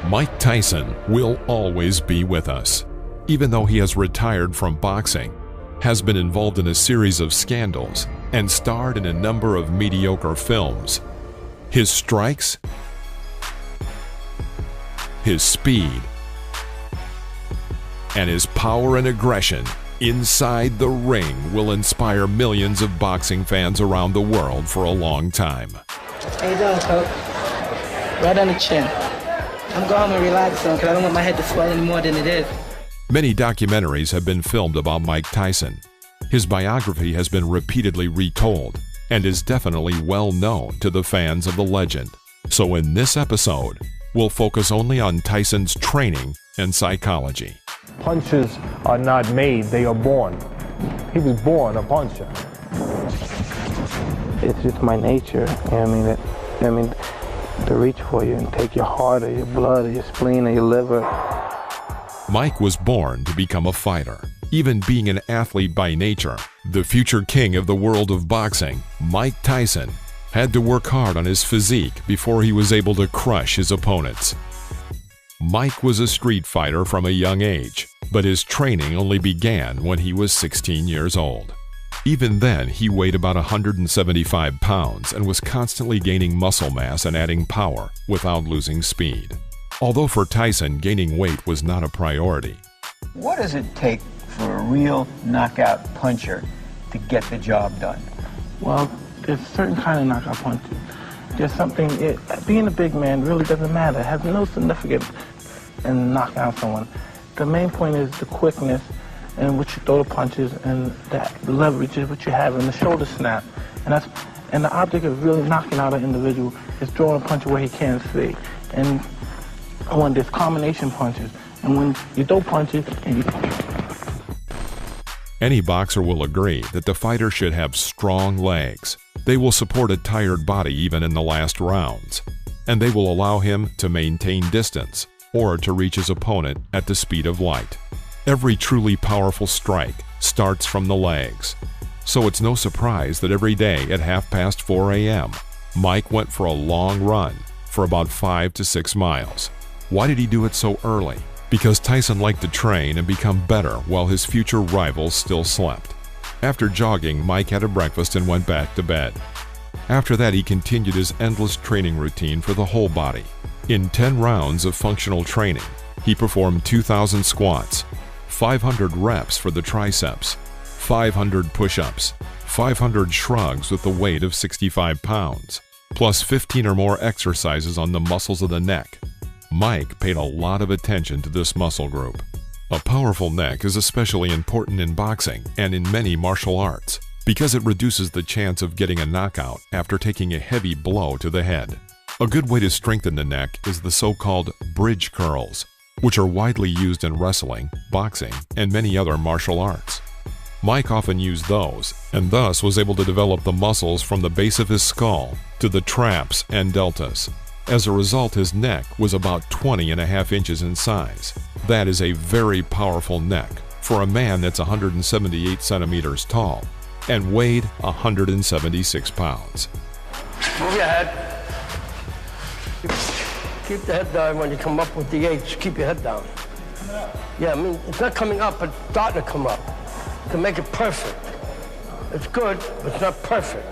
Mike Tyson will always be with us. Even though he has retired from boxing, has been involved in a series of scandals, and starred in a number of mediocre films, his strikes, his speed, and his power and aggression inside the ring will inspire millions of boxing fans around the world for a long time. How you doing, Coach? Right on the chin. I'm going home and relax because I don't want my head to swell any more than it is. Many documentaries have been filmed about Mike Tyson. His biography has been repeatedly retold and is definitely well known to the fans of the legend. So in this episode, we'll focus only on Tyson's training and psychology. Punchers are not made, they are born. He was born a puncher. It's just my nature, you know what I mean? To reach for you and take your heart or your blood or your spleen or your liver. Mike was born to become a fighter. Even being an athlete by nature, the future king of the world of boxing, Mike Tyson, had to work hard on his physique before he was able to crush his opponents. Mike was a street fighter from a young age, but his training only began when he was 16 years old. Even then, he weighed about 175 pounds and was constantly gaining muscle mass and adding power without losing speed. Although for Tyson, gaining weight was not a priority. What does it take for a real knockout puncher to get the job done? Well, there's certain kind of knockout punches. There's something, being a big man really doesn't matter. It has no significance in knocking out someone. The main point is the quickness and what you throw the punches and the leverage is what you have in the shoulder snap. And the object of really knocking out an individual is throwing a punch where he can't see. And when there's combination punches, and when you throw punches and you... Any boxer will agree that the fighter should have strong legs. They will support a tired body even in the last rounds, and they will allow him to maintain distance or to reach his opponent at the speed of light. Every truly powerful strike starts from the legs. So it's no surprise that every day at 4 a.m., Mike went for a long run for about 5 to 6 miles. Why did he do it so early? Because Tyson liked to train and become better while his future rivals still slept. After jogging, Mike had a breakfast and went back to bed. After that, he continued his endless training routine for the whole body. In 10 rounds of functional training, he performed 2,000 squats, 500 reps for the triceps, 500 push-ups, 500 shrugs with the weight of 65 pounds, plus 15 or more exercises on the muscles of the neck. Mike paid a lot of attention to this muscle group. A powerful neck is especially important in boxing and in many martial arts because it reduces the chance of getting a knockout after taking a heavy blow to the head. A good way to strengthen the neck is the so-called bridge curls, which are widely used in wrestling, boxing, and many other martial arts. Mike often used those, and thus was able to develop the muscles from the base of his skull to the traps and deltas. As a result, his neck was about 20.5 inches in size. That is a very powerful neck for a man that's 178 centimeters tall and weighed 176 pounds. Move your head. Keep the head down when you come up with the H. Keep your head down. Yeah, I mean, it's not coming up, but starting to come up. To make it perfect. It's good, but it's not perfect.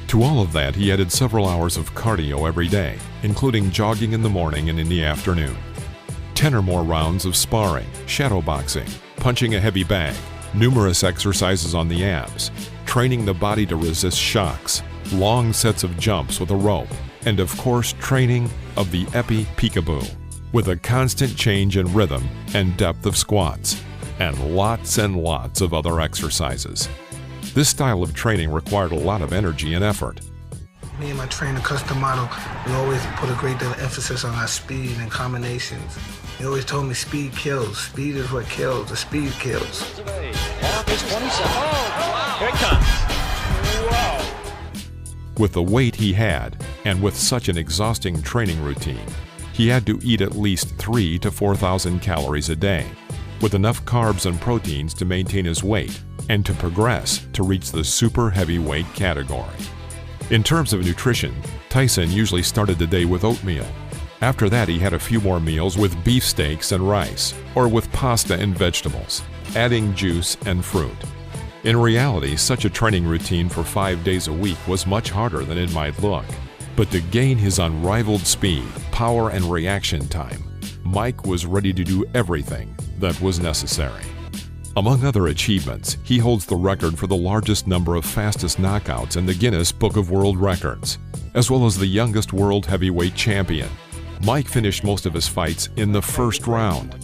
To all of that, he added several hours of cardio every day, including jogging in the morning and in the afternoon. 10 or more rounds of sparring, shadow boxing, punching a heavy bag, numerous exercises on the abs, training the body to resist shocks, long sets of jumps with a rope, and of course training of the epi-peekaboo, with a constant change in rhythm and depth of squats, and lots of other exercises. This style of training required a lot of energy and effort. Me and my trainer, Custom Model, we always put a great deal of emphasis on our speed and combinations. He always told me speed kills. Speed is what kills. The speed kills. Here it comes. Wow. With the weight he had, and with such an exhausting training routine, he had to eat at least 3,000 to 4,000 calories a day, with enough carbs and proteins to maintain his weight and to progress to reach the super heavyweight category. In terms of nutrition, Tyson usually started the day with oatmeal. After that, he had a few more meals with beefsteaks and rice, or with pasta and vegetables, adding juice and fruit. In reality, such a training routine for 5 days a week was much harder than it might look. But to gain his unrivaled speed, power, and reaction time, Mike was ready to do everything that was necessary. Among other achievements, he holds the record for the largest number of fastest knockouts in the Guinness Book of World Records, as well as the youngest world heavyweight champion. Mike finished most of his fights in the first round.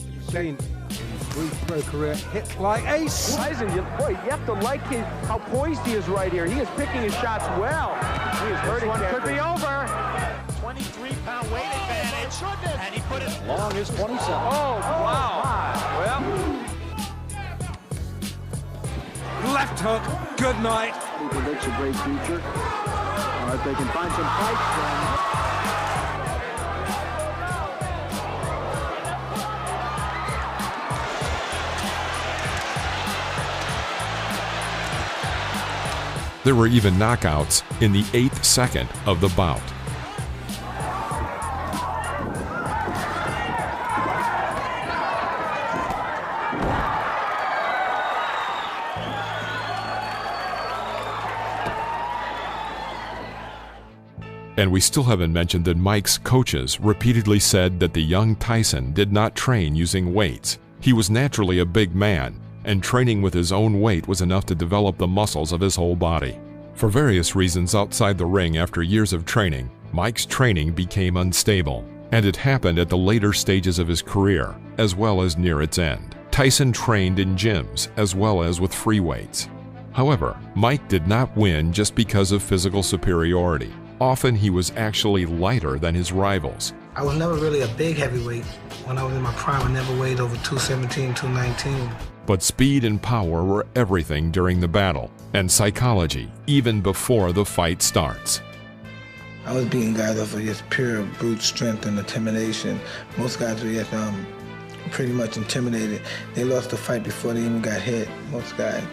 Pro career hits like ace. Tyson, you have to like how poised he is right here. He is picking his shots well. He is hurting. This one could be over. 23-pound weight advantage, and he put it long as 27. Oh, wow. Well. Left hook, good night. He predicts a great future. If they can find some fights then. There were even knockouts in the 8th second of the bout. And we still haven't mentioned that Mike's coaches repeatedly said that the young Tyson did not train using weights. He was naturally a big man, and training with his own weight was enough to develop the muscles of his whole body. For various reasons outside the ring, after years of training, Mike's training became unstable, and it happened at the later stages of his career, as well as near its end. Tyson trained in gyms, as well as with free weights. However, Mike did not win just because of physical superiority. Often he was actually lighter than his rivals. I was never really a big heavyweight. When I was in my prime, I never weighed over 217, 219. But speed and power were everything during the battle, and psychology even before the fight starts. I was beating guys off of just pure brute strength and intimidation. Most guys were just pretty much intimidated. They lost the fight before they even got hit, most guys.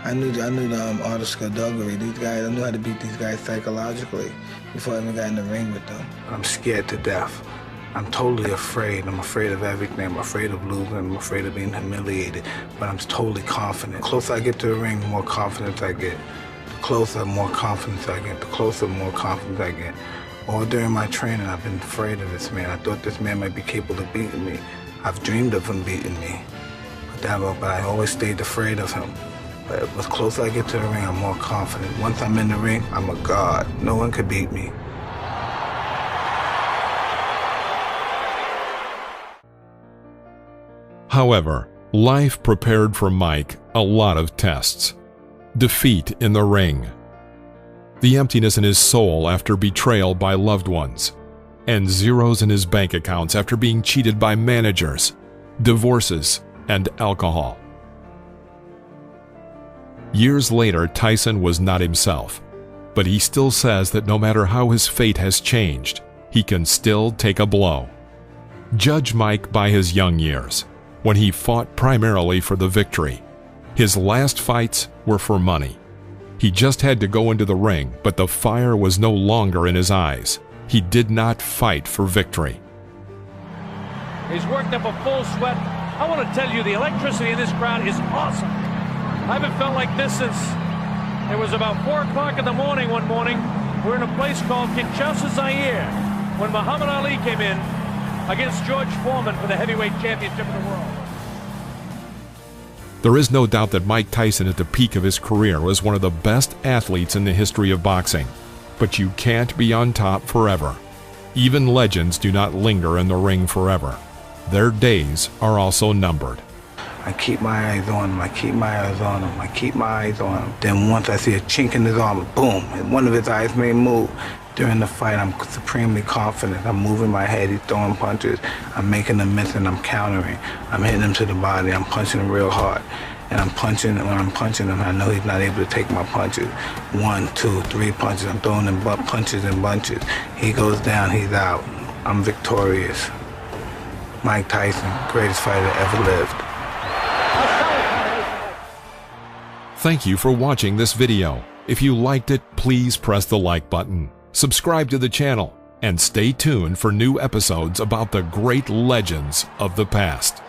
I knew the art of skullduggery. These guys, I knew how to beat these guys psychologically before I even got in the ring with them. I'm scared to death. I'm totally afraid. I'm afraid of everything. I'm afraid of losing. I'm afraid of being humiliated. But I'm totally confident. The closer I get to the ring, the more confidence I get. The closer, more confidence I get. The closer, more confidence I get. All during my training, I've been afraid of this man. I thought this man might be capable of beating me. I've dreamed of him beating me. But I always stayed afraid of him. But the closer I get to the ring, I'm more confident. Once I'm in the ring, I'm a god. No one could beat me. However, life prepared for Mike a lot of tests. Defeat in the ring, the emptiness in his soul after betrayal by loved ones, and zeros in his bank accounts after being cheated by managers, divorces, and alcohol. Years later, Tyson was not himself, but he still says that no matter how his fate has changed, he can still take a blow. Judge Mike by his young years, when he fought primarily for the victory. His last fights were for money. He just had to go into the ring, but the fire was no longer in his eyes. He did not fight for victory. He's worked up a full sweat. I want to tell you, the electricity in this crowd is awesome. I haven't felt like this since it was about 4 o'clock in the morning one morning. We're in a place called Kinshasa, Zaire, when Muhammad Ali came in against George Foreman for the heavyweight championship of the world. There is no doubt that Mike Tyson at the peak of his career was one of the best athletes in the history of boxing. But you can't be on top forever. Even legends do not linger in the ring forever. Their days are also numbered. I keep my eyes on him, I keep my eyes on him, I keep my eyes on him. Then once I see a chink in his armor, boom, and one of his eyes may move. During the fight, I'm supremely confident. I'm moving my head, he's throwing punches. I'm making him miss and I'm countering. I'm hitting him to the body, I'm punching him real hard. And I'm punching, when I'm punching him, I know he's not able to take my punches. 1, 2, 3 punches, I'm throwing him punches and bunches. He goes down, he's out. I'm victorious. Mike Tyson, greatest fighter ever lived. Thank you for watching this video. If you liked it, please press the like button, subscribe to the channel, and stay tuned for new episodes about the great legends of the past.